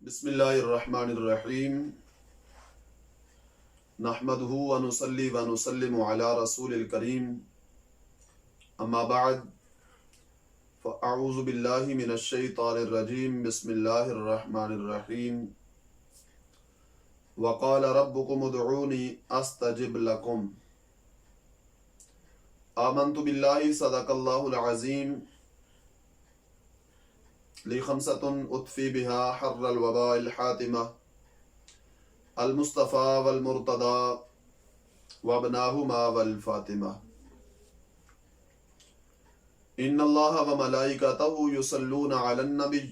بسم اللہ الرحمن الرحیم نحمدہ ونصلی ونسلم علی رسول الکریم اما بعد فاعوذ باللہ من الشیطان الرجیم بسم اللہ الرحمن الرحیم وقال ربکم ادعونی استجب لکم آمنت باللہ صدق اللہ العظیم لخمسة اطفی بها حر الوباء الحاتمہ المصطفى والمرتضى وابناہما والفاطمہ ان اللہ وملائکتہ یصلون علی النبی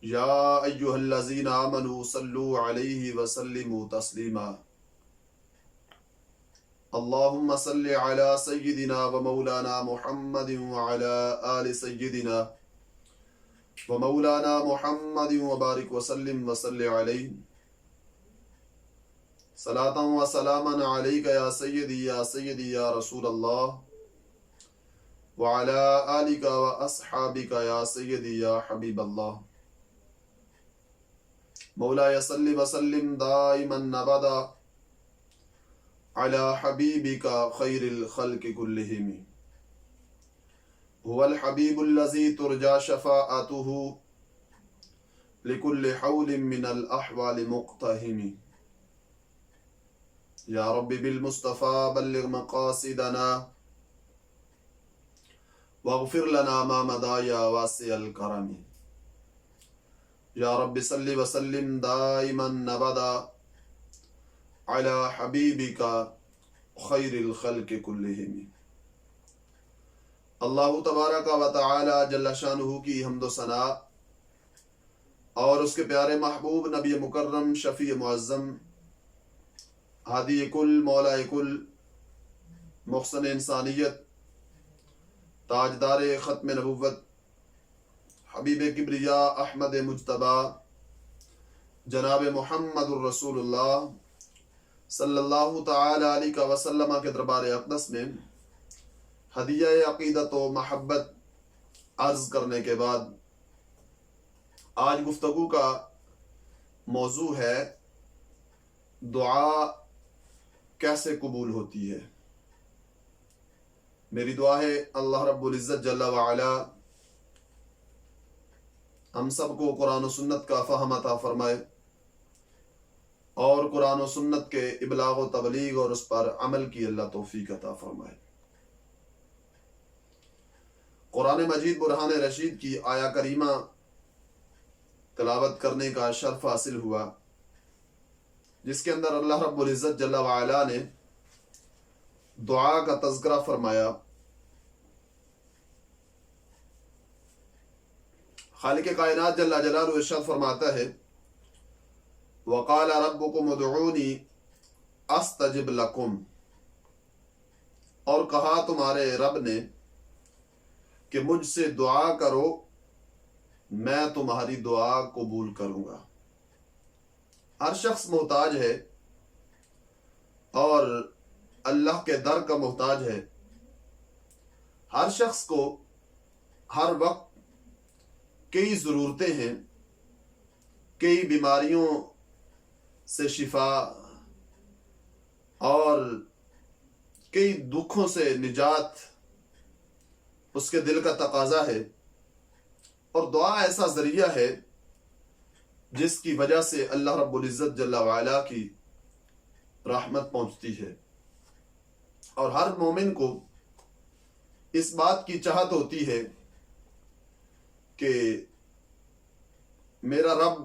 یا ایہا الذین آمنوا صلوا علیہ وسلموا تسلیما اللہم صل علی سیدنا ومولانا محمد وعلی آل سیدنا ومولانا محمد وبارک وسلم وصلی علیہ صلاۃ و سلاما علیک یا سیدی یا رسول اللہ وعلی آلک و اصحابک یا سیدی یا حبیب اللہ مولاي صل وسلم دائما ابدا علی حبیبک خیر الخلق کلہم هو الحبیب الذی ترجى شفاعته لكل حول من الاحوال مقتحم یا رب بالمصطفى بلغ مقاصدنا واغفر لنا ما مضى یا واسع الکرم یا رب صل وسلم دائما ابدا علی حبیبک خیر الخلق کلہم اللہ تبارک و تعالی جل شانہ کی حمد و ثنا اور اس کے پیارے محبوب نبی مکرم شفیع معظم ہادی کل مولا کل محسن انسانیت تاجدار ختم نبوت حبیب کبریا احمد مجتبی جناب محمد الرسول اللہ صلی اللہ تعالی علیہ وسلم کے دربار اقدس میں ہدیہ عقیدت و محبت عرض کرنے کے بعد آج گفتگو کا موضوع ہے دعا کیسے قبول ہوتی ہے۔ میری دعا ہے اللہ رب العزت جل وعلا ہم سب کو قرآن و سنت کا فہم عطا فرمائے اور قرآن و سنت کے ابلاغ و تبلیغ اور اس پر عمل کی اللہ توفیق عطا فرمائے۔ قرآن مجید برہان رشید کی آیا کریمہ تلاوت کرنے کا شرف حاصل ہوا، جس کے اندر اللہ رب العزت جل وعلا نے دعا کا تذکرہ فرمایا۔ خالق کائنات جل جلالہ ارشاد فرماتا ہے وقال ربکم ادعونی استجب لکم، اور کہا تمہارے رب نے کہ مجھ سے دعا کرو میں تمہاری دعا قبول کروں گا۔ ہر شخص محتاج ہے اور اللہ کے در کا محتاج ہے۔ ہر شخص کو ہر وقت کئی ضرورتیں ہیں، کئی بیماریوں سے شفا اور کئی دکھوں سے نجات اس کے دل کا تقاضا ہے، اور دعا ایسا ذریعہ ہے جس کی وجہ سے اللہ رب العزت جل وعلا کی رحمت پہنچتی ہے۔ اور ہر مومن کو اس بات کی چاہت ہوتی ہے کہ میرا رب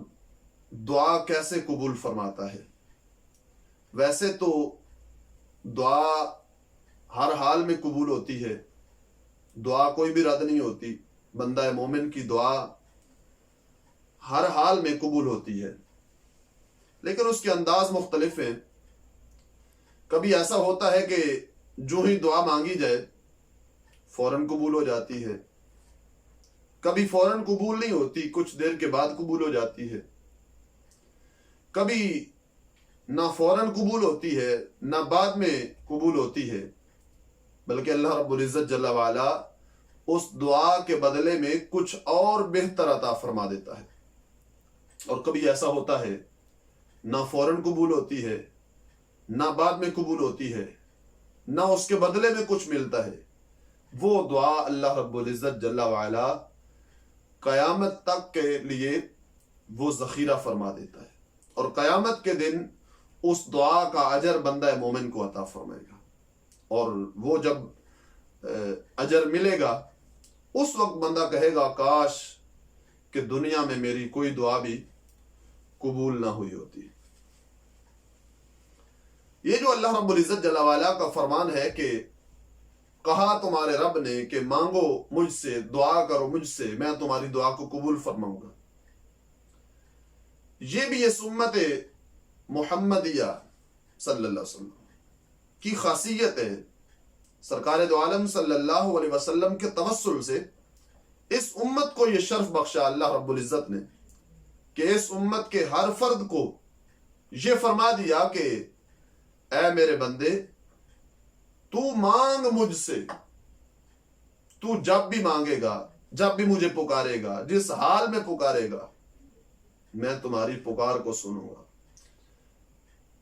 دعا کیسے قبول فرماتا ہے۔ ویسے تو دعا ہر حال میں قبول ہوتی ہے، دعا کوئی بھی رد نہیں ہوتی، بندہ مومن کی دعا ہر حال میں قبول ہوتی ہے، لیکن اس کے انداز مختلف ہیں۔ کبھی ایسا ہوتا ہے کہ جو ہی دعا مانگی جائے فوراً قبول ہو جاتی ہے، کبھی فوراً قبول نہیں ہوتی، کچھ دیر کے بعد قبول ہو جاتی ہے، کبھی نہ فوراً قبول ہوتی ہے نہ بعد میں قبول ہوتی ہے، بلکہ اللہ رب العزت جل وعلا اس دعا کے بدلے میں کچھ اور بہتر عطا فرما دیتا ہے۔ اور کبھی ایسا ہوتا ہے نہ فوراً قبول ہوتی ہے، نہ بعد میں قبول ہوتی ہے، نہ اس کے بدلے میں کچھ ملتا ہے، وہ دعا اللہ رب العزت جل وعلا قیامت تک کے لیے وہ ذخیرہ فرما دیتا ہے، اور قیامت کے دن اس دعا کا اجر بندہ مومن کو عطا فرمائے گا، اور وہ جب اجر ملے گا اس وقت بندہ کہے گا کاش کہ دنیا میں میری کوئی دعا بھی قبول نہ ہوئی ہوتی۔ یہ جو اللہ رب العزت جل وعلا کا فرمان ہے کہ کہا تمہارے رب نے کہ مانگو مجھ سے، دعا کرو مجھ سے، میں تمہاری دعا کو قبول فرماؤں گا، یہ بھی اس امت محمدیہ صلی اللہ علیہ وسلم کی خاصیت ہے۔ سرکار دو عالم صلی اللہ علیہ وسلم کے توسل سے اس امت کو یہ شرف بخشا اللہ رب العزت نے کہ اس امت کے ہر فرد کو یہ فرما دیا کہ اے میرے بندے، تو مانگ مجھ سے، تو جب بھی مانگے گا، جب بھی مجھے پکارے گا، جس حال میں پکارے گا، میں تمہاری پکار کو سنوں گا۔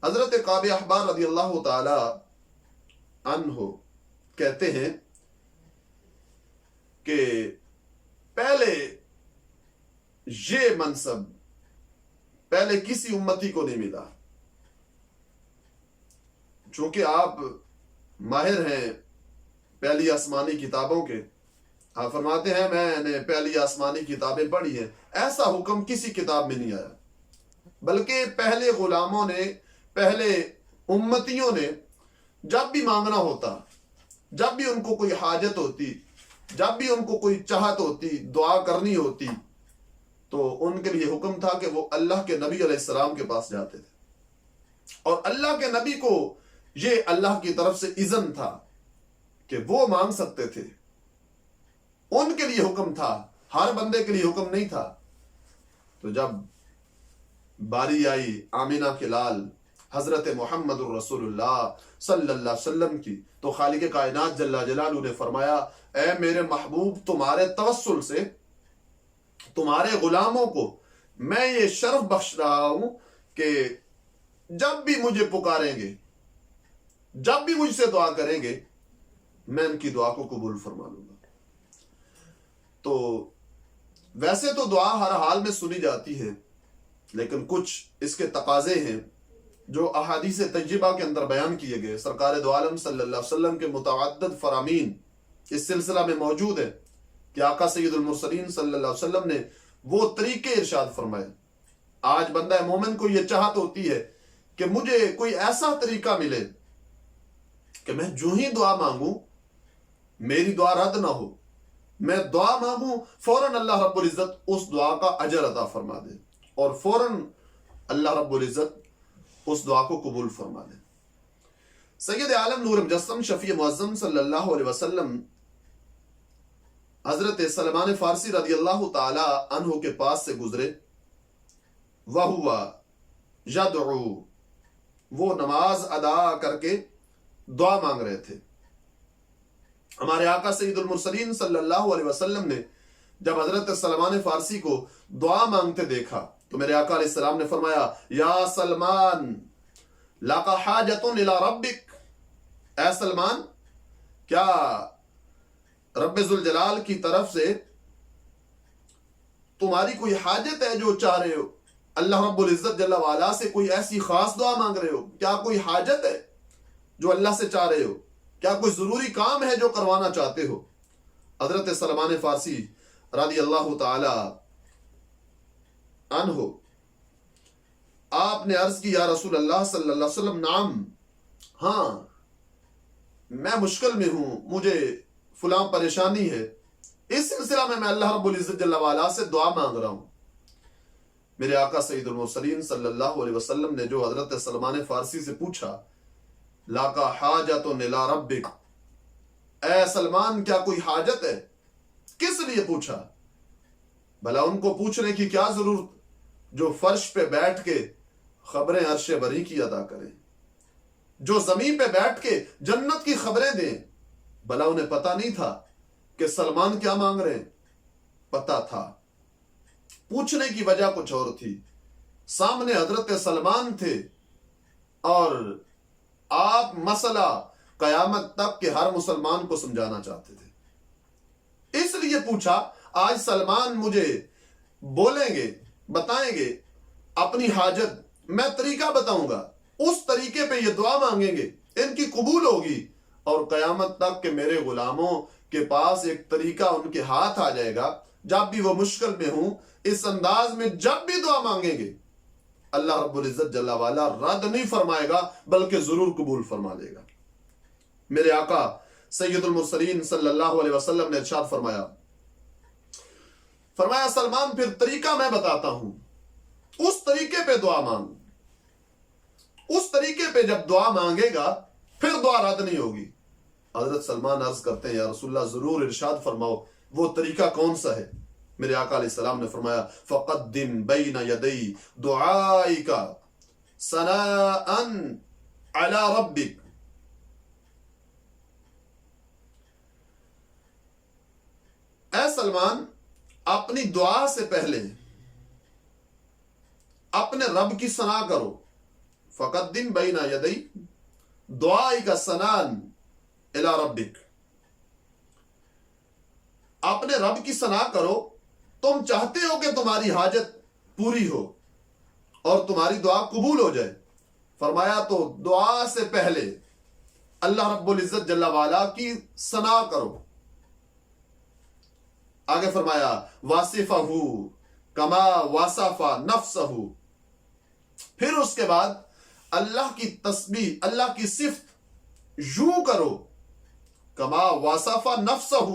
حضرت کعب احبار رضی اللہ تعالی عنہ کہتے ہیں کہ پہلے یہ منصب پہلے کسی امتی کو نہیں ملا، چونکہ آپ ماہر ہیں پہلی آسمانی کتابوں کے، آپ فرماتے ہیں میں نے پہلی آسمانی کتابیں پڑھی ہیں، ایسا حکم کسی کتاب میں نہیں آیا، بلکہ پہلے غلاموں نے، پہلے امتیوں نے جب بھی مانگنا ہوتا، جب بھی ان کو کوئی حاجت ہوتی، جب بھی ان کو کوئی چاہت ہوتی، دعا کرنی ہوتی، تو ان کے لیے حکم تھا کہ وہ اللہ کے نبی علیہ السلام کے پاس جاتے تھے، اور اللہ کے نبی کو یہ اللہ کی طرف سے اذن تھا کہ وہ مانگ سکتے تھے، ان کے لیے حکم تھا، ہر بندے کے لیے حکم نہیں تھا۔ تو جب باری آئی آمینہ کے لال حضرت محمد الرسول اللہ صلی اللہ علیہ وسلم کی، تو خالق کائنات جل جلالہ نے فرمایا اے میرے محبوب، تمہارے توسل سے تمہارے غلاموں کو میں یہ شرف بخش رہا ہوں کہ جب بھی مجھے پکاریں گے، جب بھی مجھ سے دعا کریں گے، میں ان کی دعا کو قبول فرما لوں گا۔ تو ویسے تو دعا ہر حال میں سنی جاتی ہے، لیکن کچھ اس کے تقاضے ہیں جو احادیث طیبہ کے اندر بیان کیے گئے۔ سرکار دو عالم صلی اللہ علیہ وسلم کے متعدد فرامین اس سلسلہ میں موجود ہے کہ آقا سید المرسلین صلی اللہ علیہ وسلم نے وہ طریقے ارشاد فرمائے۔ آج بندہ مومن کو یہ چاہت ہوتی ہے کہ مجھے کوئی ایسا طریقہ ملے کہ میں جو ہی دعا مانگوں میری دعا رد نہ ہو، میں دعا مانگوں فوراً اللہ رب العزت اس دعا کا اجر عطا فرما دے، اور فوراً اللہ رب العزت اس دعا کو قبول فرما دے۔ سید عالم نور مجسم شفیع معظم صلی اللہ علیہ وسلم حضرت سلمان فارسی رضی اللہ تعالی عنہ کے پاس سے گزرے، وَهُوَ يَدْعُو، وہ نماز ادا کر کے دعا مانگ رہے تھے۔ ہمارے آقا سید المرسلین صلی اللہ علیہ وسلم نے جب حضرت سلمان فارسی کو دعا مانگتے دیکھا تو میرے آقا علیہ السلام نے فرمایا یا سلمان لَكَ حَاجَةٌ إِلَىٰ رَبِّكَ، اے سلمان کیا رب ذوالجلال کی طرف سے تمہاری کوئی حاجت ہے جو چاہ رہے ہو؟ اللہ رب العزت جل وعلا سے کوئی ایسی خاص دعا مانگ رہے ہو؟ کیا کوئی حاجت ہے جو اللہ سے چاہ رہے ہو؟ کیا کوئی ضروری کام ہے جو کروانا چاہتے ہو؟ حضرت سلمان فارسی رضی اللہ تعالی عنہ آپ نے عرض کی یا رسول اللہ صلی اللہ علیہ وسلم نعم، ہاں میں مشکل میں ہوں، مجھے فلاں پریشانی ہے، اس سلسلہ میں اللہ رب العزت جل وعلا سے دعا مانگ رہا ہوں۔ میرے آقا سید المرسلین صلی اللہ علیہ وسلم نے جو حضرت سلمان فارسی سے پوچھا لَكَ حَاجَةٌ إِلَىٰ رَبِّكَ، اے سلمان کیا کوئی حاجت ہے؟ کس لیے پوچھا؟ بھلا ان کو پوچھنے کی کیا ضرورت جو فرش پہ بیٹھ کے خبریں عرش بری کی ادا کریں، جو زمین پہ بیٹھ کے جنت کی خبریں دیں۔ بھلا انہیں پتہ نہیں تھا کہ سلمان کیا مانگ رہے ہیں؟ پتہ تھا، پوچھنے کی وجہ کچھ اور تھی، سامنے حضرت سلمان تھے اور آپ مسئلہ قیامت تک کے ہر مسلمان کو سمجھانا چاہتے تھے، اس لیے پوچھا آج سلمان مجھے بولیں گے، بتائیں گے اپنی حاجت، میں طریقہ بتاؤں گا، اس طریقے پہ یہ دعا مانگیں گے، ان کی قبول ہوگی، اور قیامت تک کہ میرے غلاموں کے پاس ایک طریقہ ان کے ہاتھ آ جائے گا، جب بھی وہ مشکل میں ہوں اس انداز میں جب بھی دعا مانگیں گے اللہ رب العزت جل والا رد نہیں فرمائے گا بلکہ ضرور قبول فرما لے گا۔ میرے آقا سید المرسلین صلی اللہ علیہ وسلم نے ارشاد فرمایا سلمان پھر طریقہ میں بتاتا ہوں، اس طریقے پہ دعا مانگو، اس طریقے پہ جب دعا مانگے گا پھر دعا رد نہیں ہوگی۔ حضرت سلمان عرض کرتے ہیں یا رسول اللہ ضرور ارشاد فرماؤ وہ طریقہ کون سا ہے؟ میرے آقا علیہ السلام نے فرمایا فقدم بین یدی دعائک ثناء علی ربک، اے سلمان اپنی دعا سے پہلے اپنے رب کی ثنا کرو، فقدم بین یدی دعائک ثناء الی ربک، اپنے رب کی ثنا کرو، تم چاہتے ہو کہ تمہاری حاجت پوری ہو اور تمہاری دعا قبول ہو جائے، فرمایا تو دعا سے پہلے اللہ رب العزت جل وعلا کی ثنا کرو۔ آگے فرمایا واصفہ کما واصف نفسہ، پھر اس کے بعد اللہ کی تسبیح، اللہ کی صفت یوں کرو کما واصف نفسہ،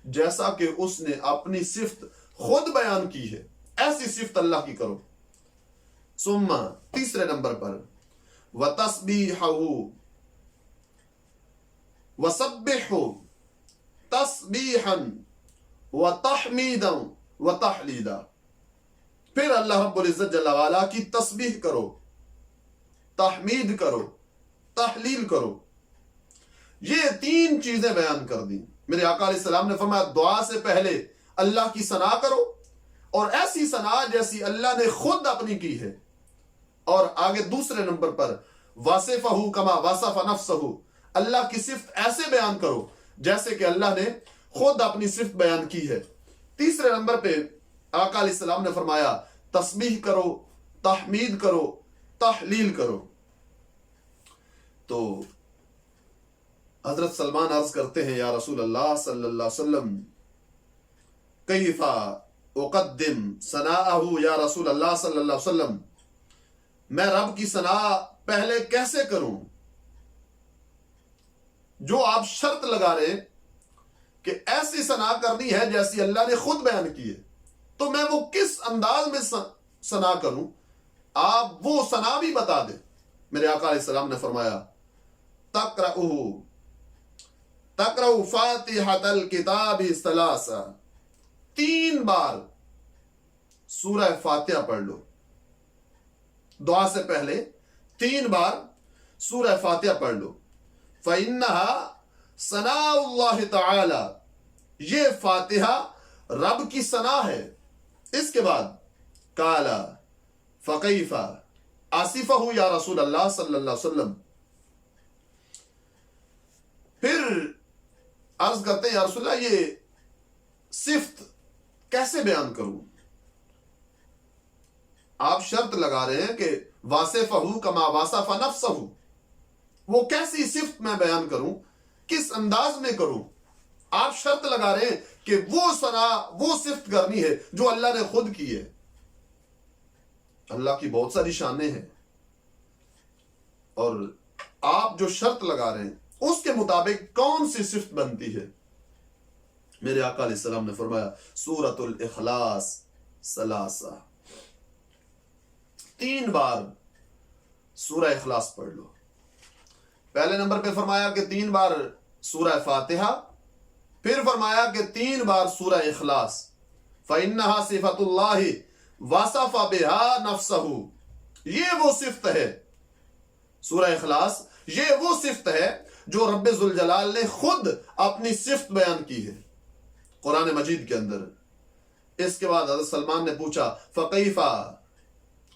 جیسا کہ اس نے اپنی صفت خود بیان کی ہے، ایسی صفت اللہ کی کرو۔ ثم تیسرے نمبر پر وتسبیحہ وسبحہ تسبیحا وتحمیدا وتحلیلا، پھر اللہ رب العزت جل وعلا کی تسبیح کرو، تحمید کرو، تحلیل کرو۔ یہ تین چیزیں بیان کر دیں۔ میرے آقا علیہ السلام نے فرمایا دعا سے پہلے اللہ کی ثنا کرو، اور ایسی ثنا جیسی اللہ نے خود اپنی کی ہے، اور آگے دوسرے نمبر پر واصفہ کما واصف نفسہ، اللہ کی صفت ایسے بیان کرو جیسے کہ اللہ نے خود اپنی صفت بیان کی ہے۔ تیسرے نمبر پہ آقا علیہ السلام نے فرمایا تسبیح کرو، تحمید کرو، تحلیل کرو۔ تو حضرت سلمان عرض کرتے ہیں یا رسول اللہ صلی اللہ علیہ وسلم کیف اقدم ثناءہ، یا رسول اللہ صلی اللہ علیہ وسلم میں رب کی ثنا پہلے کیسے کروں؟ جو آپ شرط لگا رہے ہیں کہ ایسی ثنا کرنی ہے جیسی اللہ نے خود بیان کی ہے، تو میں وہ کس انداز میں ثنا کروں؟ آپ وہ ثنا بھی بتا دیں۔ میرے آقا علیہ السلام نے فرمایا تقرأ فاتحۃ الکتاب ثلاثا، 3 بار سورہ فاتحہ پڑھ لو، دعا سے پہلے 3 بار سورہ فاتحہ پڑھ لو۔ فإنها ثناء اللہ تعالی، یہ فاتحہ رب کی ثنا ہے۔ اس کے بعد قالا فکیف آصفہ یا رسول اللہ صلی اللہ علیہ وسلم، پھر عرض کرتے ہیں یا رسول اللہ یہ صفت کیسے بیان کروں؟ آپ شرط لگا رہے ہیں کہ واصفہ کما واصف نفسہ، وہ کیسی صفت میں بیان کروں، کس انداز میں کروں؟ آپ شرط لگا رہے ہیں کہ وہ ثنا، وہ صفت کرنی ہے جو اللہ نے خود کی ہے۔ اللہ کی بہت ساری شانیں ہیں، اور آپ جو شرط لگا رہے ہیں اس کے مطابق کون سی صفت بنتی ہے؟ میرے آقا علیہ السلام نے فرمایا سورۃ الاخلاص ثلاثہ، 3 بار سورہ اخلاص پڑھ لو۔ پہلے نمبر پہ فرمایا کہ 3 بار سورہ فاتحہ، پھر فرمایا کہ 3 بار سورہ اخلاص۔ فإنها صفۃ اللہ وصف بها نفسہ، یہ وہ صفت ہے، سورہ اخلاص یہ وہ صفت ہے جو رب ذوالجلال نے خود اپنی صفت بیان کی ہے قرآن مجید کے اندر۔ اس کے بعد حضرت سلمان نے پوچھا فکیف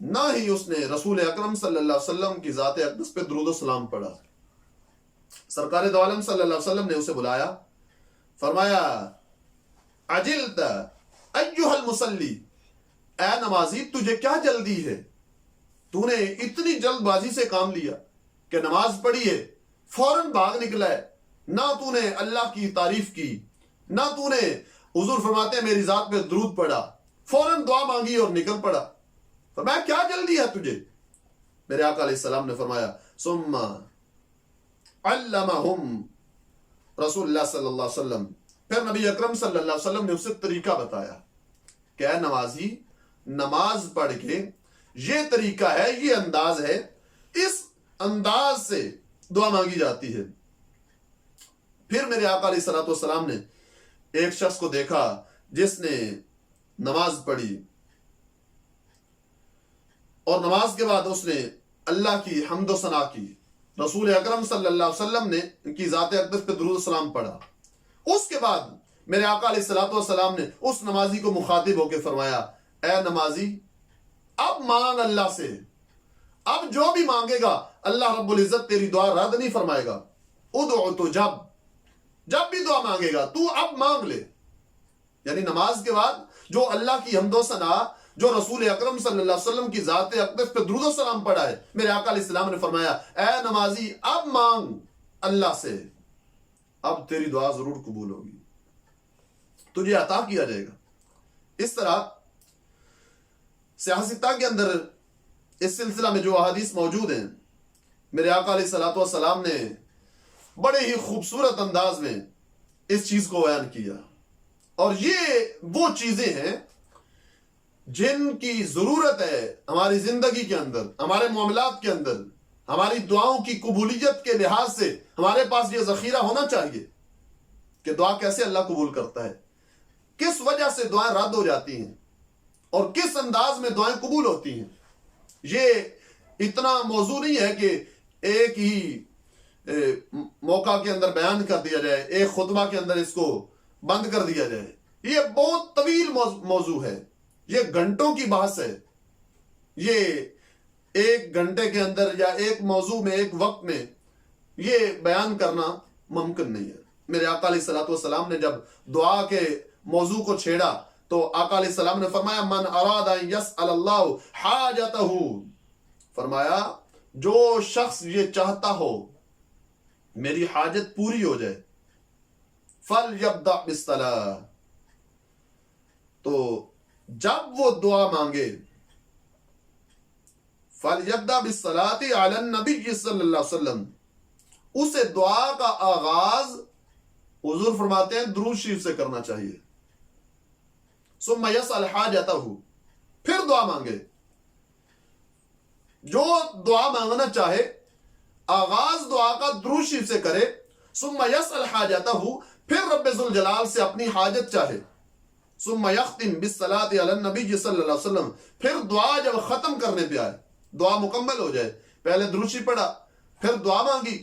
نہ ہی اس نے رسول اکرم صلی اللہ علیہ وسلم کی ذات اقدس پہ درود و سلام پڑھا۔ سرکار دو عالم صلی اللہ علیہ وسلم نے اسے بلایا، فرمایا عجلت ایھا المصلی، اے نمازی تجھے کیا جلدی ہے، تو نے اتنی جلد بازی سے کام لیا کہ نماز پڑھی ہے فوراً بھاگ نکلا ہے، نہ تو نے اللہ کی تعریف کی، نہ تو نے حضور فرماتے ہیں میری ذات پہ درود پڑھا، فوراً دعا مانگی اور نکل پڑا۔ فرمایا کیا جلدی ہے تجھے؟ میرے آقا علیہ السلام نے فرمایا ثم علمہم رسول اللہ صلی اللہ علیہ وسلم، پھر نبی اکرم صلی اللہ علیہ وسلم نے اسے طریقہ بتایا کہ اے نمازی، نماز پڑھ کے یہ طریقہ ہے، یہ انداز ہے، اس انداز سے دعا مانگی جاتی ہے۔ پھر میرے آقا علیہ الصلوۃ والسلام نے ایک شخص کو دیکھا جس نے نماز پڑھی اور نماز کے بعد اس نے اللہ کی حمد و ثنا کی، رسول اکرم صلی اللہ علیہ وسلم نے ان کی ذات اقدس پہ درود و سلام پڑھا۔ اس کے بعد میرے آقا علیہ الصلوۃ والسلام نے اس نمازی کو مخاطب ہو کے فرمایا اے نمازی، اب مانگ اللہ سے، اب جو بھی مانگے گا اللہ رب العزت تیری دعا رد نہیں فرمائے گا۔ ادعو تو جب بھی دعا مانگے گا تو اب مانگ لے، یعنی نماز کے بعد جو اللہ کی حمد و ثنا، جو رسول اکرم صلی اللہ علیہ وسلم کی ذات اقدس پہ درود و سلام پڑھا ہے، میرے آقا علیہ السلام نے فرمایا اے نمازی اب مانگ اللہ سے، اب تیری دعا ضرور قبول ہوگی، تجھے عطا کیا جائے گا۔ اس طرح سیاستہ کے اندر اس سلسلہ میں جو احادیث موجود ہیں، میرے آقا علیہ الصلوۃ والسلام نے بڑے ہی خوبصورت انداز میں اس چیز کو بیان کیا، اور یہ وہ چیزیں ہیں جن کی ضرورت ہے ہماری زندگی کے اندر، ہمارے معاملات کے اندر، ہماری دعاؤں کی قبولیت کے لحاظ سے ہمارے پاس یہ ذخیرہ ہونا چاہیے کہ دعا کیسے اللہ قبول کرتا ہے، کس وجہ سے دعائیں رد ہو جاتی ہیں اور کس انداز میں دعائیں قبول ہوتی ہیں۔ یہ اتنا موضوع نہیں ہے کہ ایک ہی موقع کے اندر بیان کر دیا جائے، ایک خطبہ کے اندر اس کو بند کر دیا جائے، یہ بہت طویل موضوع ہے، یہ گھنٹوں کی بحث ہے، یہ ایک گھنٹے کے اندر یا ایک موضوع میں ایک وقت میں یہ بیان کرنا ممکن نہیں ہے۔ میرے آقا علیہ الصلوۃ والسلام نے جب دعا کے موضوع کو چھیڑا تو آقا علیہ السلام نے فرمایا من اراد ان یسأل اللہ حاجتہ، فرمایا جو شخص یہ چاہتا ہو میری حاجت پوری ہو جائے، فلیبدأ بالصلاۃ، تو جب وہ دعا مانگے، فلیبدأ بالصلاۃ علی النبی صلی اللہ علیہ وسلم، اسے دعا کا آغاز حضور فرماتے ہیں درود شریف سے کرنا چاہیے، ثم یسأل حاجتہ، پھر دعا مانگے، جو دعا مانگنا چاہے آغاز دعا کا درود شریف سے کرے، ثم یسأل حاجتہ، پھر رب ذوالجلال سے اپنی حاجت چاہے، ثم یختم بالصلاۃ علی النبی صلی اللہ علیہ وسلم، پھر دعا جب ختم کرنے پہ آئے، دعا مکمل ہو جائے، پہلے درود شریف پڑھا، پھر دعا مانگی،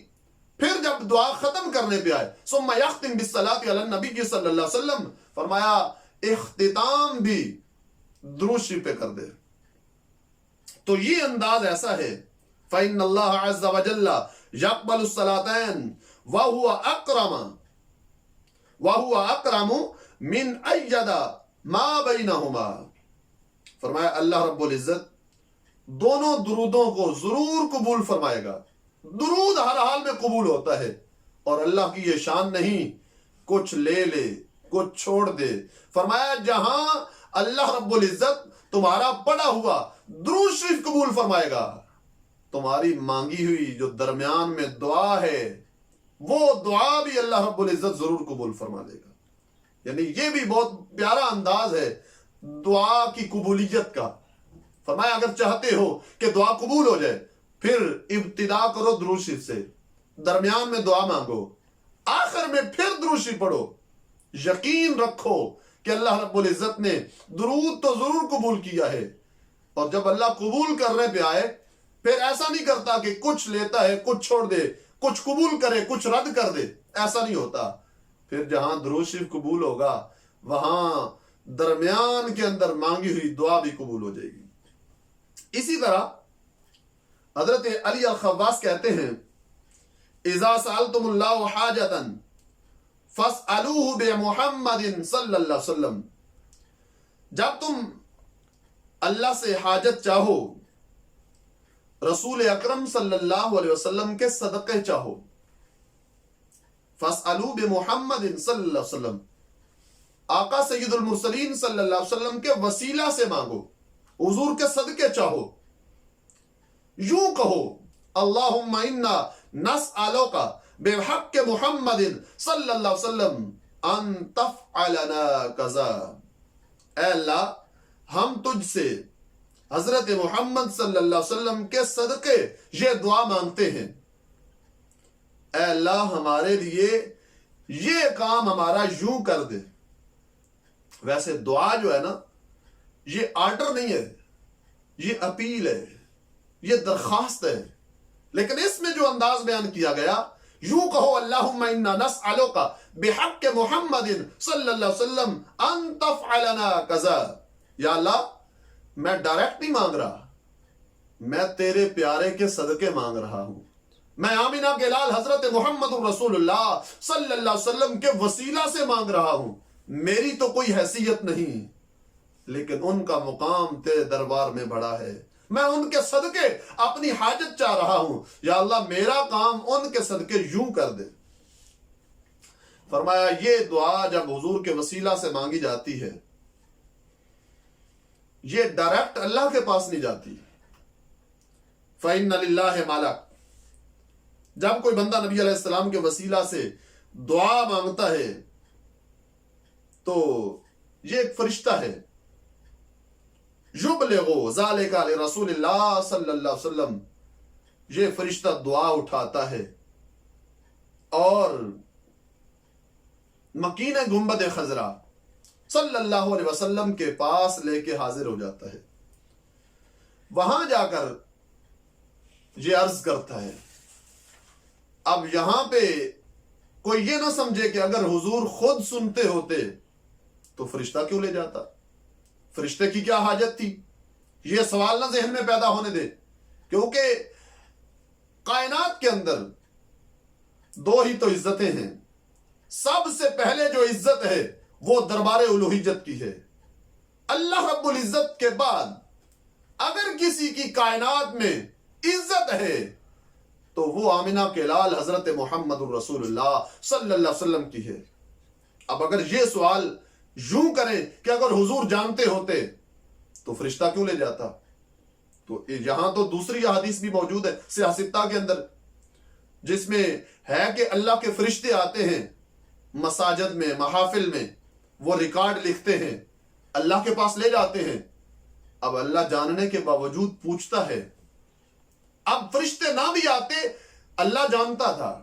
پھر جب دعا ختم کرنے پہ آئے ثم یختم بالصلاۃ علی النبی صلی اللہ علیہ وسلم، فرمایا اختتام بھی درود شریف پہ کر دے۔ تو یہ انداز ایسا ہے فإن اللہ عز وجل یقبل الصلاتین وہو اکرم من ایجد ما بینہما، فرمایا اللہ رب العزت دونوں درودوں کو ضرور قبول فرمائے گا، درود ہر حال میں قبول ہوتا ہے، اور اللہ کی یہ شان نہیں کچھ لے لے کچھ چھوڑ دے، فرمایا جہاں اللہ رب العزت تمہارا پڑھا ہوا درود شریف قبول فرمائے گا، تمہاری مانگی ہوئی جو درمیان میں دعا ہے وہ دعا بھی اللہ رب العزت ضرور قبول فرما دے گا۔ یعنی یہ بھی بہت پیارا انداز ہے دعا کی قبولیت کا۔ فرمایا اگر چاہتے ہو کہ دعا قبول ہو جائے پھر ابتدا کرو درود شریف سے، درمیان میں دعا مانگو، آخر میں پھر درود شریف پڑھو، یقین رکھو کہ اللہ رب العزت نے درود تو ضرور قبول کیا ہے، اور جب اللہ قبول کرنے پہ آئے پھر ایسا نہیں کرتا کہ کچھ لیتا ہے کچھ چھوڑ دے، کچھ قبول کرے کچھ رد کر دے، ایسا نہیں ہوتا۔ پھر جہاں درود شریف قبول ہوگا وہاں درمیان کے اندر مانگی ہوئی دعا بھی قبول ہو جائے گی۔ اسی طرح حضرت علی الخواص کہتے ہیں اذا سألتم اللہ حاجتا فاسألوہ بمحمد صلی اللہ علیہ وسلم، جب تم اللہ سے حاجت چاہو رسول اکرم صلی اللہ علیہ وسلم کے صدقے چاہو، فاسألوہ بمحمد صلی اللہ علیہ وسلم، آقا سید المرسلین صلی اللہ علیہ وسلم کے وسیلہ سے مانگو، حضور کے صدقے چاہو، یوں کہو اللہم انا نسألک بحق محمد صلی اللہ علیہ وسلم ان تفعلنا کذا، اے اللہ ہم تجھ سے حضرت محمد صلی اللہ علیہ وسلم کے صدقے یہ دعا مانگتے ہیں، اے اللہ ہمارے لیے یہ کام ہمارا یوں کر دے۔ ویسے دعا جو ہے نا یہ آرڈر نہیں ہے، یہ اپیل ہے، یہ درخواست ہے، لیکن اس میں جو انداز بیان کیا گیا یوں کہو اللہم انا نسألک بحق محمد صلی اللہ علیہ وسلم ان تفعلنا کذا، یا اللہ میں ڈائریکٹ نہیں مانگ رہا، میں تیرے پیارے کے صدقے مانگ رہا ہوں، میں آمینہ کے لال حضرت محمد رسول اللہ صلی اللہ علیہ وسلم کے وسیلہ سے مانگ رہا ہوں، میری تو کوئی حیثیت نہیں لیکن ان کا مقام تیرے دربار میں بڑا ہے، میں ان کے صدقے اپنی حاجت چاہ رہا ہوں، یا اللہ میرا کام ان کے صدقے یوں کر دے۔ فرمایا یہ دعا جب حضور کے وسیلہ سے مانگی جاتی ہے یہ ڈائریکٹ اللہ کے پاس نہیں جاتی۔ فَإِنَّ لِلَّهِ مَلَكَ، جب کوئی بندہ نبی علیہ السلام کے وسیلہ سے دعا مانگتا ہے تو یہ ایک فرشتہ ہے، یبلغ ذالک لرسول اللہ صلی اللہ علیہ وسلم، یہ فرشتہ دعا اٹھاتا ہے اور مکین گنبد خضرا صلی اللہ علیہ وسلم کے پاس لے کے حاضر ہو جاتا ہے، وہاں جا کر یہ عرض کرتا ہے۔ اب یہاں پہ کوئی یہ نہ سمجھے کہ اگر حضور خود سنتے ہوتے تو فرشتہ کیوں لے جاتا، فرشتے کی کیا حاجت تھی، یہ سوال نہ ذہن میں پیدا ہونے دے، کیونکہ کائنات کے اندر دو ہی تو عزتیں ہیں، سب سے پہلے جو عزت ہے وہ دربار الوہیت کی ہے، اللہ رب العزت کے بعد اگر کسی کی کائنات میں عزت ہے تو وہ آمینہ کے لال حضرت محمد الرسول اللہ صلی اللہ علیہ وسلم کی ہے۔ اب اگر یہ سوال یوں کریں کہ اگر حضور جانتے ہوتے تو فرشتہ کیوں لے جاتا، تو یہاں تو دوسری حدیث بھی موجود ہے سیاہ ستہ کے اندر، جس میں ہے کہ اللہ کے فرشتے آتے ہیں مساجد میں، محافل میں، وہ ریکارڈ لکھتے ہیں، اللہ کے پاس لے جاتے ہیں۔ اب اللہ جاننے کے باوجود پوچھتا ہے، اب فرشتے نہ بھی آتے اللہ جانتا تھا،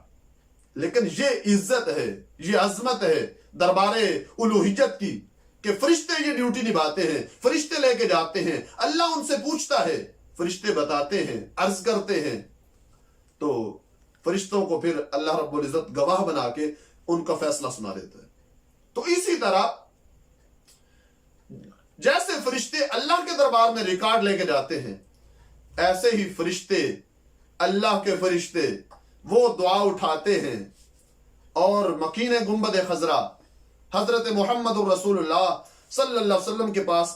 لیکن یہ عزت ہے، یہ عظمت ہے دربار الوہیت کی کہ فرشتے یہ ڈیوٹی نبھاتے ہیں، فرشتے لے کے جاتے ہیں، اللہ ان سے پوچھتا ہے، فرشتے بتاتے ہیں، عرض کرتے ہیں، تو فرشتوں کو پھر اللہ رب العزت گواہ بنا کے ان کا فیصلہ سنا دیتا ہے۔ تو اسی طرح جیسے فرشتے اللہ کے دربار میں ریکارڈ لے کے جاتے ہیں، ایسے ہی فرشتے، اللہ کے فرشتے وہ دعا اٹھاتے ہیں اور مکین گنبد خضرا حضرت محمد الرسول اللہ صلی اللہ علیہ وسلم کے پاس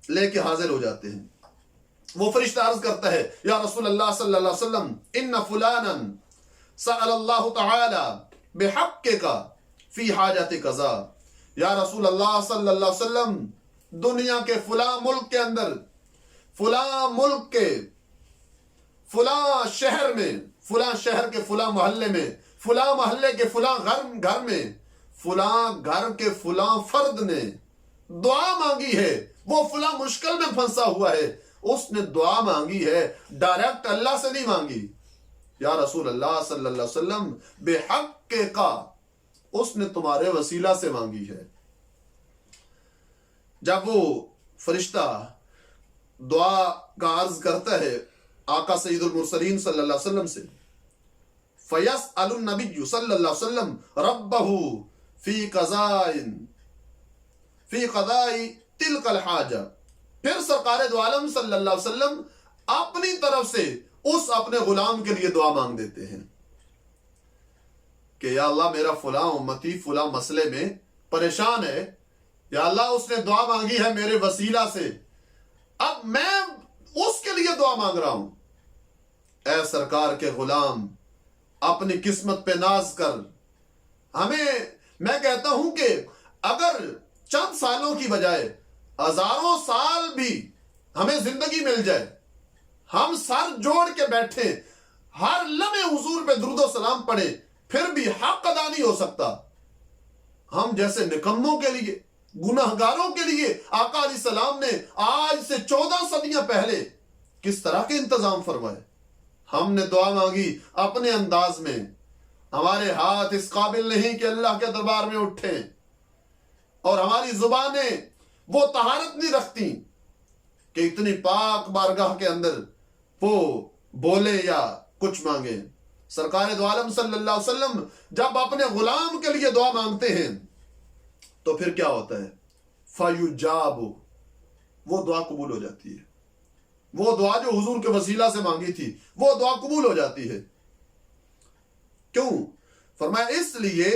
لے کے حاضر ہو جاتے ہیں۔ وہ فرشتہ عرض کرتا ہے، یا رسول اللہ صلی اللہ علیہ وسلم ان فلانا سأل اللہ تعالی بحقک فی حاجت قضا، یا رسول اللہ صلی اللہ علیہ وسلم دنیا کے فلاں ملک کے اندر، فلاں ملک کے فلاں شہر میں، فلاں شہر کے فلاں محلے میں، فلاں محلے کے فلاں گھر میں، فلاں گھر کے فلاں فرد نے دعا مانگی ہے، وہ فلاں مشکل میں پھنسا ہوا ہے، اس نے دعا مانگی ہے، ڈائریکٹ اللہ سے نہیں مانگی، یا رسول اللہ صلی اللہ علیہ وسلم بے حق کا، اس نے تمہارے وسیلہ سے مانگی ہے۔ جب وہ فرشتہ دعا کا عرض کرتا ہے آقا سید المرسلین صلی اللہ علیہ وسلم سے، فَيَسْأَلُ النَّبِيُّ صلی اللہ علیہ وسلم رَبَّهُ فِي قَضَاءِ تِلْكَ الْحَاجَةِ، پھر سرکار دو عالم صلی اللہ علیہ وسلم اپنی طرف سے اس اپنے غلام کے لیے دعا مانگ دیتے ہیں کہ یا اللہ میرا فلاں امتی فلاں مسئلے میں پریشان ہے، یا اللہ اس نے دعا مانگی ہے میرے وسیلہ سے، اب میں اس کے لیے دعا مانگ رہا ہوں، اے سرکار کے غلام اپنی قسمت پہ ناز کر ہمیں۔ میں کہتا ہوں کہ اگر چند سالوں کی بجائے ہزاروں سال بھی ہمیں زندگی مل جائے، ہم سر جوڑ کے بیٹھے ہر لمحے حضور پہ درود و سلام پڑھے، پھر بھی حق ادا نہیں ہو سکتا۔ ہم جیسے نکموں کے لیے، گناہگاروں کے لیے آقا علیہ السلام نے آج سے 14 صدیاں پہلے کس طرح کے انتظام فرمائے۔ ہم نے دعا مانگی اپنے انداز میں، ہمارے ہاتھ اس قابل نہیں کہ اللہ کے دربار میں اٹھیں، اور ہماری زبانیں وہ طہارت نہیں رکھتی کہ اتنی پاک بارگاہ کے اندر وہ بولے یا کچھ مانگے۔ سرکار دو عالم صلی اللہ علیہ وسلم جب اپنے غلام کے لیے دعا مانگتے ہیں تو پھر کیا ہوتا ہے؟ فَيُجَابُ، وہ دعا قبول ہو جاتی ہے۔ وہ دعا جو حضور کے وسیلہ سے مانگی تھی وہ دعا قبول ہو جاتی ہے۔ کیوں؟ فرمایا اس لیے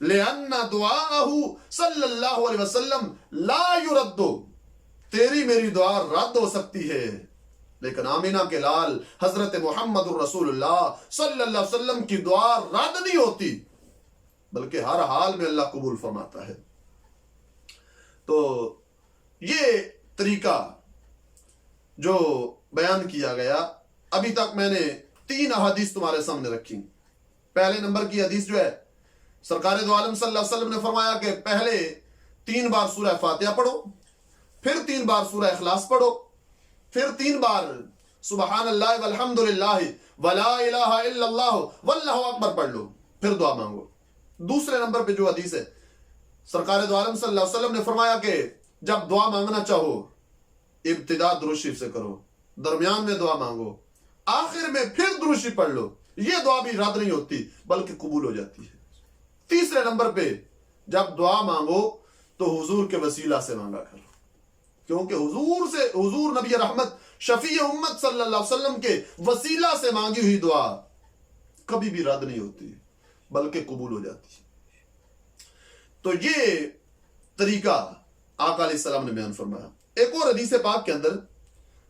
لِأَنَّ دُعَاءَهُ صلی اللہ علیہ وسلم لا يُرَدُّ، تیری میری دعا رد ہو سکتی ہے لیکن آمینہ کے لال حضرت محمد الرسول اللہ صلی اللہ علیہ وسلم کی دعا رد نہیں ہوتی بلکہ ہر حال میں اللہ قبول فرماتا ہے۔ تو یہ طریقہ جو بیان کیا گیا، ابھی تک میں نے 3 احادیث تمہارے سامنے رکھی۔ پہلے نمبر کی حدیث جو ہے، سرکار دو عالم صلی اللہ علیہ وسلم نے فرمایا کہ پہلے 3 بار سورہ فاتحہ پڑھو، پھر 3 بار سورہ اخلاص پڑھو، پھر 3 بار سبحان اللہ والحمد للہ ولا الہ الا اللہ واللہ اکبر پڑھ لو، پھر دعا مانگو۔ دوسرے نمبر پہ جو حدیث ہے، سرکار دو عالم صلی اللہ علیہ وسلم نے فرمایا کہ جب دعا مانگنا چاہو ابتدا درود شریف سے کرو، درمیان میں دعا مانگو، آخر میں پھر درود شریف پڑھ لو، یہ دعا بھی رد نہیں ہوتی بلکہ قبول ہو جاتی ہے۔ تیسرے نمبر پہ جب دعا مانگو تو حضور کے وسیلہ سے مانگا کرو، کیونکہ حضور نبی رحمت شفیع امت صلی اللہ علیہ وسلم کے وسیلہ سے مانگی ہوئی دعا کبھی بھی رد نہیں ہوتی بلکہ قبول ہو جاتی ہے۔ تو یہ طریقہ آقا علیہ السلام نے بیان فرمایا۔ ایک اور حدیث پاک کے اندر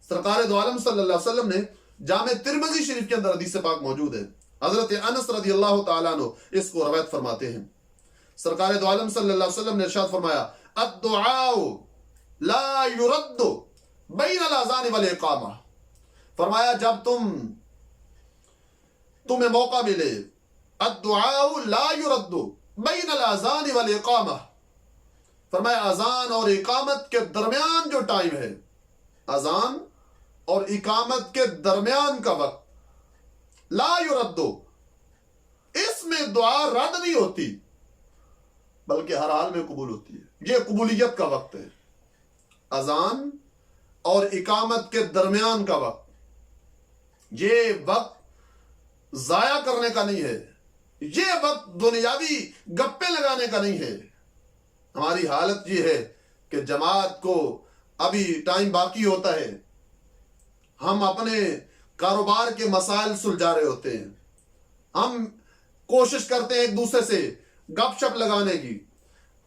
سرکار دو عالم صلی اللہ علیہ وسلم نے جامع ترمذی شریف کے اندر حدیث پاک موجود ہے، حضرت انس رضی اللہ تعالیٰ عنہ اس کو روایت فرماتے ہیں۔ سرکار دو عالم صلی اللہ علیہ وسلم نے ارشاد فرمایا الدعاء لا يرد بین الاذان والاقامہ، فرمایا جب تمہیں موقع ملے، الدعاء لا يرد بین الاذان والاقامہ، فرمایا اذان اور اقامت کے درمیان جو ٹائم ہے، اذان اور اقامت کے درمیان کا وقت، لا يرد، اس میں دعا رد نہیں ہوتی بلکہ ہر حال میں قبول ہوتی ہے۔ یہ قبولیت کا وقت ہے، اذان اور اقامت کے درمیان کا وقت، یہ وقت ضائع کرنے کا نہیں ہے، یہ وقت دنیاوی گپے لگانے کا نہیں ہے۔ ہماری حالت یہ ہے کہ جماعت کو ابھی ٹائم باقی ہوتا ہے، ہم اپنے کاروبار کے مسائل سلجھا رہے ہوتے ہیں، ہم کوشش کرتے ہیں ایک دوسرے سے گپ شپ لگانے کی،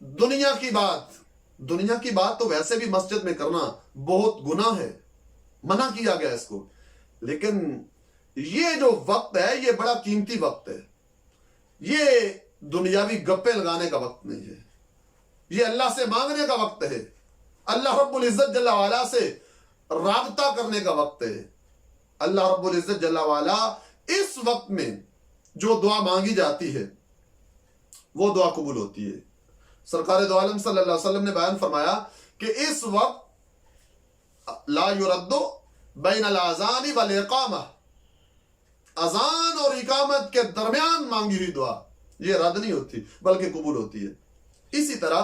دنیا کی بات تو ویسے بھی مسجد میں کرنا بہت گناہ ہے، منع کیا گیا اس کو، لیکن یہ جو وقت ہے یہ بڑا قیمتی وقت ہے، یہ دنیاوی گپے لگانے کا وقت نہیں ہے، یہ اللہ سے مانگنے کا وقت ہے، اللہ رب العزت جل وعلا سے رابطہ کرنے کا وقت ہے۔ اللہ رب العزت جل وعلا اس وقت میں جو دعا مانگی جاتی ہے وہ دعا قبول ہوتی ہے۔ سرکار دو عالم صلی اللہ علیہ وسلم نے بیان فرمایا کہ اس وقت لا يرد بین الاذان والاقامہ، اذان اور اقامت کے درمیان مانگی ہوئی دعا یہ رد نہیں ہوتی بلکہ قبول ہوتی ہے۔ اسی طرح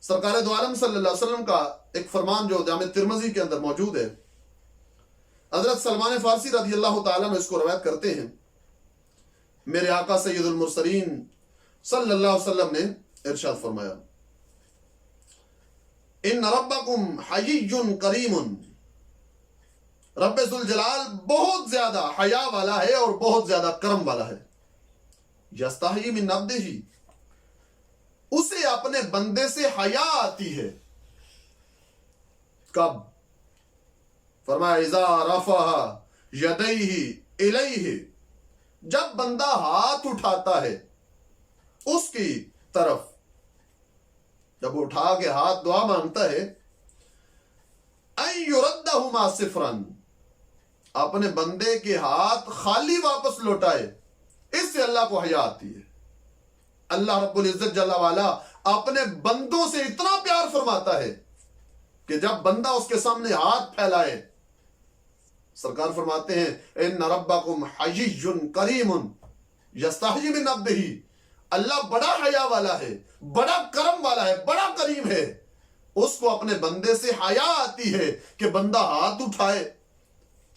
سرکار دو عالم صلی اللہ علیہ وسلم کا ایک فرمان جو جامع ترمذی کے اندر موجود ہے، حضرت سلمان فارسی رضی اللہ تعالیٰ نے اس کو روایت کرتے ہیں، میرے آقا سید المرسلین صلی اللہ علیہ وسلم نے ارشاد فرمایا ان ربکم حیی کریم، رب ذوالجلال بہت زیادہ حیا والا ہے اور بہت زیادہ کرم والا ہے. یستحیی من عبدہ، اسے اپنے بندے سے حیا آتی ہے. کب؟ فرمایا اذا رفع یدیہ الیہ، جب بندہ ہاتھ اٹھاتا ہے اس کی طرف، جب اٹھا کے ہاتھ دعا مانگتا ہے، ان یردہما صفرا، اپنے بندے کے ہاتھ خالی واپس لوٹائے، اس سے اللہ کو حیا آتی ہے. اللہ رب العزت جل وعلا اپنے بندوں سے اتنا پیار فرماتا ہے کہ جب بندہ اس کے سامنے ہاتھ پھیلائے، سرکار فرماتے ہیں ان ربکم حیی کریم یستحیی من عبدہ، اللہ بڑا حیا والا ہے، بڑا کرم والا ہے، بڑا کریم ہے. اس کو اپنے بندے سے حیا آتی ہے کہ بندہ ہاتھ اٹھائے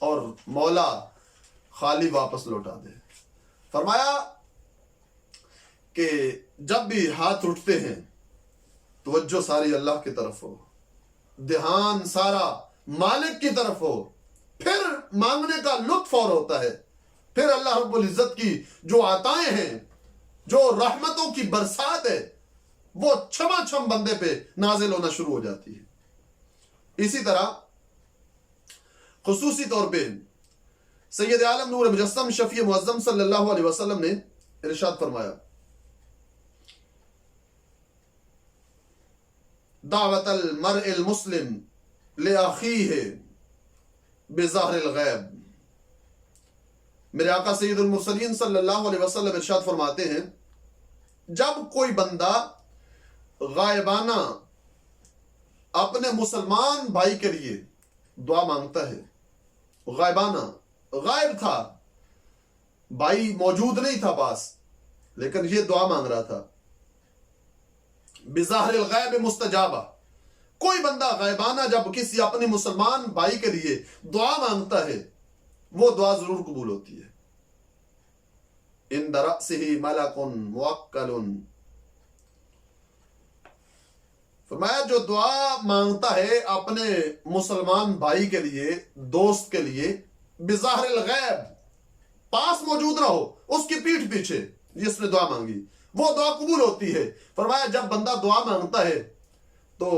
اور مولا خالی واپس لوٹا دے. فرمایا کہ جب بھی ہاتھ اٹھتے ہیں توجہ ساری اللہ کی طرف ہو، دھیان سارا مالک کی طرف ہو، پھر مانگنے کا لطف اور ہوتا ہے. پھر اللہ رب العزت کی جو عطائیں ہیں، جو رحمتوں کی برسات ہے، وہ چھما چھم بندے پہ نازل ہونا شروع ہو جاتی ہے. اسی طرح خصوصی طور پہ سید عالم نور مجسم شفیع معظم صلی اللہ علیہ وسلم نے ارشاد فرمایا، دعوت المرء المسلم لأخیہ بظاہر الغیب. میرے آقا سید المرسلین صلی اللہ علیہ وسلم ارشاد فرماتے ہیں، جب کوئی بندہ غائبانہ اپنے مسلمان بھائی کے لیے دعا مانگتا ہے، غائبانہ، غائب تھا، بھائی موجود نہیں تھا پاس، لیکن یہ دعا مانگ رہا تھا، بظاہر الغیب مستجابہ، کوئی بندہ غائبانہ جب کسی اپنے مسلمان بھائی کے لیے دعا مانگتا ہے، وہ دعا ضرور قبول ہوتی ہے. عند رأسہ ملک موکل، فرمایا جو دعا مانگتا ہے اپنے مسلمان بھائی کے لیے، دوست کے لیے، بظاہر الغیب، پاس موجود نہ ہو، اس کی پیٹھ پیچھے جس نے دعا مانگی، وہ دعا قبول ہوتی ہے. فرمایا جب بندہ دعا مانگتا ہے تو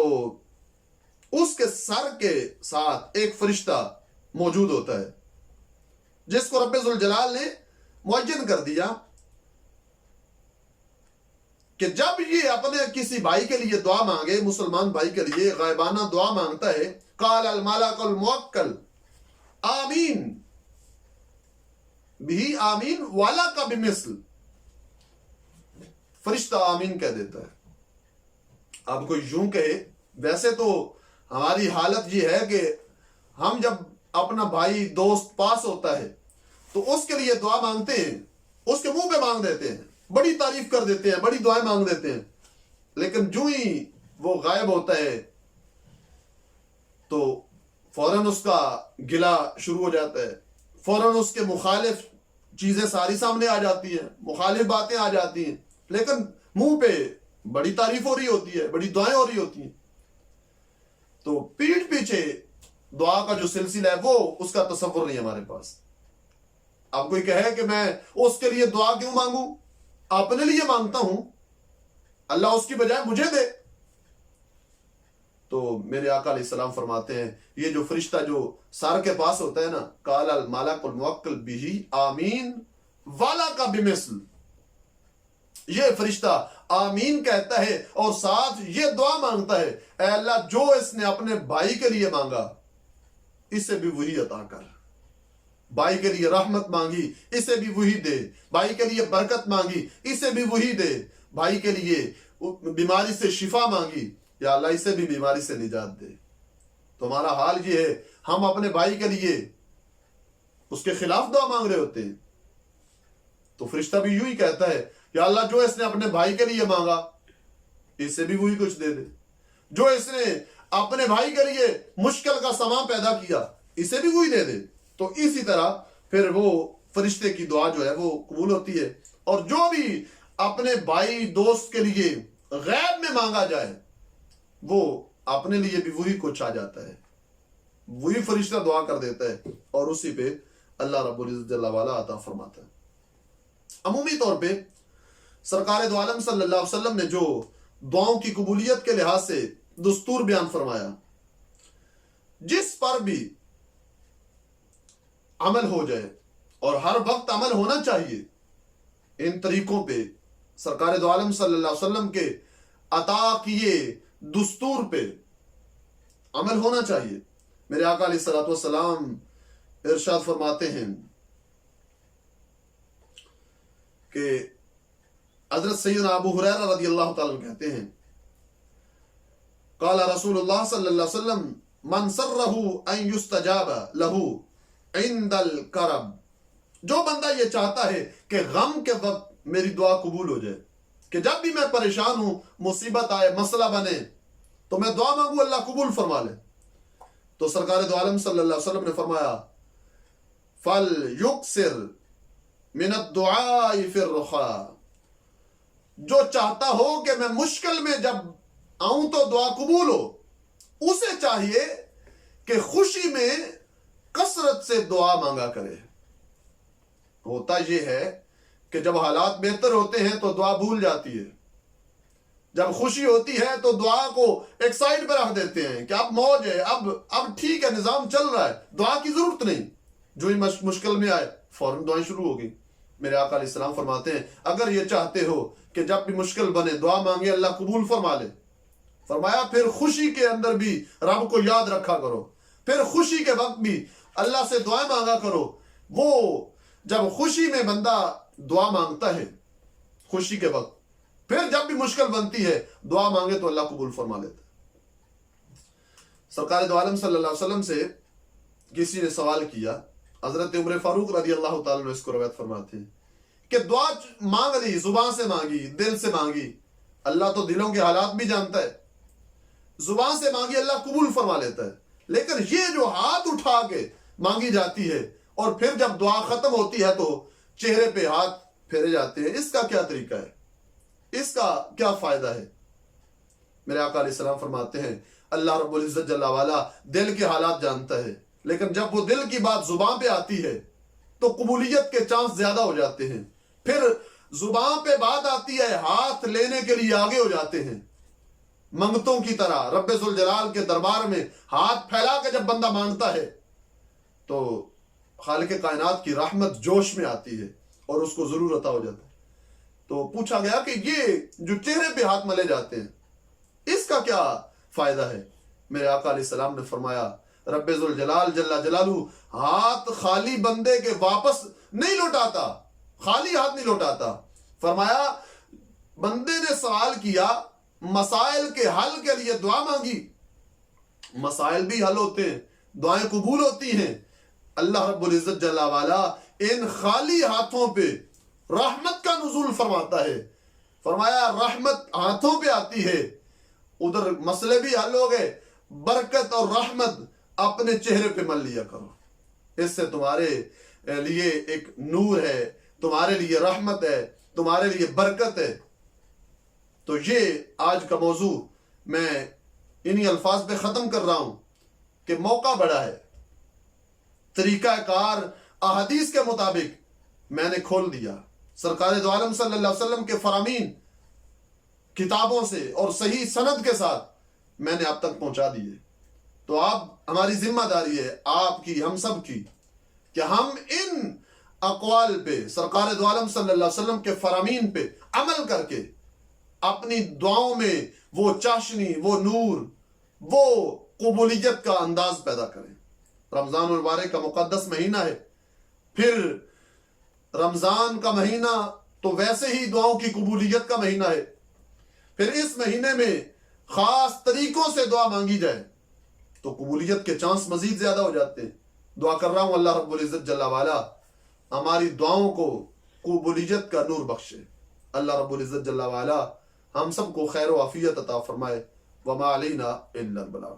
اس کے سر کے ساتھ ایک فرشتہ موجود ہوتا ہے جس کو رب ذوالجلال نے معین کر دیا کہ جب یہ اپنے کسی بھائی کے لیے دعا مانگے، مسلمان بھائی کے لیے غائبانہ دعا مانگتا ہے، قال الملک الموکل آمین بھی، آمین والا کا بمثل، فرشتہ آمین کہہ دیتا ہے. اب کوئی یوں کہے، ویسے تو ہماری حالت یہ ہے کہ ہم جب اپنا بھائی دوست پاس ہوتا ہے تو اس کے لیے دعا مانگتے ہیں، اس کے منہ پہ مانگ دیتے ہیں، بڑی تعریف کر دیتے ہیں، بڑی دعائیں مانگ دیتے ہیں، لیکن جو ہی وہ غائب ہوتا ہے تو فوراً اس کا گلہ شروع ہو جاتا ہے، فوراً اس کے مخالف چیزیں ساری سامنے آ جاتی ہیں، مخالف باتیں آ جاتی ہیں، لیکن منہ پہ بڑی تعریف ہو رہی ہوتی ہے، بڑی دعائیں ہو رہی ہوتی ہیں. تو پیٹھ پیچھے دعا کا جو سلسلہ ہے وہ اس کا تصور نہیں ہمارے پاس. اب کوئی کہے کہ میں اس کے لیے دعا کیوں مانگوں، اپنے لیے مانگتا ہوں، اللہ اس کی بجائے مجھے دے. تو میرے آقا علیہ السلام فرماتے ہیں یہ جو فرشتہ جو سر کے پاس ہوتا ہے نا، قال الملک الموکل بہ آمین والا کا بمثل، یہ فرشتہ آمین کہتا ہے اور ساتھ یہ دعا مانگتا ہے، اے اللہ جو اس نے اپنے بھائی کے لیے مانگا اسے بھی وہی عطا کر، بھائی کے لیے رحمت مانگی اسے بھی وہی دے، بھائی کے لیے برکت مانگی اسے بھی وہی دے، بھائی کے لیے بیماری سے شفا مانگی، یا اللہ اسے بھی بیماری سے نجات دے. تو ہمارا حال یہ ہے، ہم اپنے بھائی کے لیے اس کے خلاف دعا مانگ رہے ہوتے ہیں. تو فرشتہ بھی یوں ہی کہتا ہے، یا اللہ جو اس نے اپنے بھائی کے لیے مانگا اسے بھی وہی کچھ دے دے، جو اس نے اپنے بھائی کے لیے مشکل کا سامان پیدا کیا اسے بھی وہی دے دے. تو اسی طرح پھر وہ فرشتے کی دعا جو ہے وہ قبول ہوتی ہے. اور جو بھی اپنے بھائی دوست کے لیے غیب میں مانگا جائے وہ اپنے لیے بھی وہی کچھ آ جاتا ہے، وہی فرشتہ دعا کر دیتا ہے اور اسی پہ اللہ رب العزت جل وعلا عطا فرماتا ہے۔ عمومی طور پہ سرکار دو عالم صلی اللہ علیہ وسلم نے جو دعاؤں کی قبولیت کے لحاظ سے دستور بیان فرمایا، جس پر بھی عمل ہو جائے اور ہر وقت عمل ہونا چاہیے، ان طریقوں پہ سرکار دو عالم صلی اللہ علیہ وسلم کے عطا کیے دستور پہ عمل ہونا چاہیے۔ میرے آقا علیہ الصلوۃ والسلام ارشاد فرماتے ہیں کہ حضرت سیدنا ابو ہریرہ رضی اللہ تعالیٰ عنہ کہتے ہیں، قال رسول اللہ صلی اللہ علیہ وسلم من سرہ ان یستجاب لہ عند الکرب، جو بندہ یہ چاہتا ہے کہ غم کے وقت میری دعا قبول ہو جائے، کہ جب بھی میں پریشان ہوں، مصیبت آئے، مسئلہ بنے، تو میں دعا مانگوں اللہ قبول فرما لے، تو سرکار دو عالم صلی اللہ علیہ وسلم نے فرمایا فَلْيُكْسِرْ مِنَ الدُّعَاءِ فِي الرُّخَاءِ، جو چاہتا ہو کہ میں مشکل میں جب آؤں تو دعا قبول ہو، اسے چاہیے کہ خوشی میں کثرت سے دعا مانگا کرے۔ ہوتا یہ ہے کہ جب حالات بہتر ہوتے ہیں تو دعا بھول جاتی ہے، جب خوشی ہوتی ہے تو دعا کو ایک سائڈ پہ رکھ دیتے ہیں کہ اب موج ہے، اب ٹھیک ہے، نظام چل رہا ہے، دعا کی ضرورت نہیں۔ جو ہی مشکل میں آئے فوراً دعائیں شروع ہو گئی۔ میرے آقا علیہ السلام فرماتے ہیں اگر یہ چاہتے ہو کہ جب بھی مشکل بنے دعا مانگے اللہ قبول فرما لے، فرمایا پھر خوشی کے اندر بھی رب کو یاد رکھا کرو، پھر خوشی کے وقت بھی اللہ سے دعائیں مانگا کرو۔ وہ جب خوشی میں بندہ دعا مانگتا ہے خوشی کے وقت، پھر جب بھی مشکل بنتی ہے دعا مانگے تو اللہ قبول فرما لیتا ہے۔ سرکار دو عالم صلی اللہ علیہ وسلم سے کسی نے سوال کیا، حضرت عمر فاروق رضی اللہ تعالیٰ عنہ اس کو روایت فرماتے ہیں کہ دعا مانگ لی، زبان سے مانگی، دل سے مانگی، اللہ تو دلوں کے حالات بھی جانتا ہے، زبان سے مانگی اللہ قبول فرما لیتا ہے، لیکن یہ جو ہاتھ اٹھا کے مانگی جاتی ہے اور پھر جب دعا ختم ہوتی ہے تو چہرے پہ ہاتھ پھیرے جاتے ہیں، اس کا کیا طریقہ ہے، اس کا کیا فائدہ ہے؟ میرے آقا علیہ السلام فرماتے ہیں اللہ رب العزت جل وعلا دل کے حالات جانتا ہے، لیکن جب وہ دل کی بات زبان پہ آتی ہے تو قبولیت کے چانس زیادہ ہو جاتے ہیں، پھر زبان پہ بات آتی ہے ہاتھ لینے کے لیے آگے ہو جاتے ہیں، منگتوں کی طرح رب ذوالجلال کے دربار میں ہاتھ پھیلا کے جب بندہ مانگتا ہے تو خالق کائنات کی رحمت جوش میں آتی ہے اور اس کو ضرور عطا ہو جاتا ہے۔ تو پوچھا گیا کہ یہ جو چہرے پہ ہاتھ ملے جاتے ہیں اس کا کیا فائدہ ہے؟ میرے آقا علیہ السلام نے فرمایا رب ذوالجلال جل جلالہ ہاتھ خالی بندے کے واپس نہیں لوٹاتا، خالی ہاتھ نہیں لوٹاتا۔ فرمایا بندے نے سوال کیا، مسائل کے حل کے لیے دعا مانگی، مسائل بھی حل ہوتے ہیں، دعائیں قبول ہوتی ہیں، اللہ رب العزت جل وعلا ان خالی ہاتھوں پہ رحمت کا نزول فرماتا ہے۔ فرمایا رحمت ہاتھوں پہ آتی ہے، ادھر مسئلے بھی حل ہو گئے، برکت اور رحمت اپنے چہرے پہ مل لیا کرو، اس سے تمہارے لیے ایک نور ہے، تمہارے لیے رحمت ہے، تمہارے لیے برکت ہے۔ تو یہ آج کا موضوع میں انہی الفاظ پہ ختم کر رہا ہوں کہ موقع بڑا ہے، طریقہ کار احادیث کے مطابق میں نے کھول دیا، سرکار دو عالم صلی اللہ علیہ وسلم کے فرامین کتابوں سے اور صحیح سند کے ساتھ میں نے اب تک پہنچا دیے۔ تو آپ ہماری ذمہ داری ہے، آپ کی، ہم سب کی، کہ ہم ان اقوال پہ سرکار دو عالم صلی اللہ علیہ وسلم کے فرامین پہ عمل کر کے اپنی دعاؤں میں وہ چاشنی، وہ نور، وہ قبولیت کا انداز پیدا کریں۔ رمضان المبارک کا مقدس مہینہ ہے، پھر رمضان کا مہینہ تو ویسے ہی دعاؤں کی قبولیت کا مہینہ ہے، پھر اس مہینے میں خاص طریقوں سے دعا مانگی جائے تو قبولیت کے چانس مزید زیادہ ہو جاتے ہیں۔ دعا کر رہا ہوں اللہ رب العزت جل وعلا ہماری دعاؤں کو قبولیت کا نور بخشے، اللہ رب العزت جل وعلا ہم سب کو خیر و عافیت عطا فرمائے۔ وما علینا الا البلاغ۔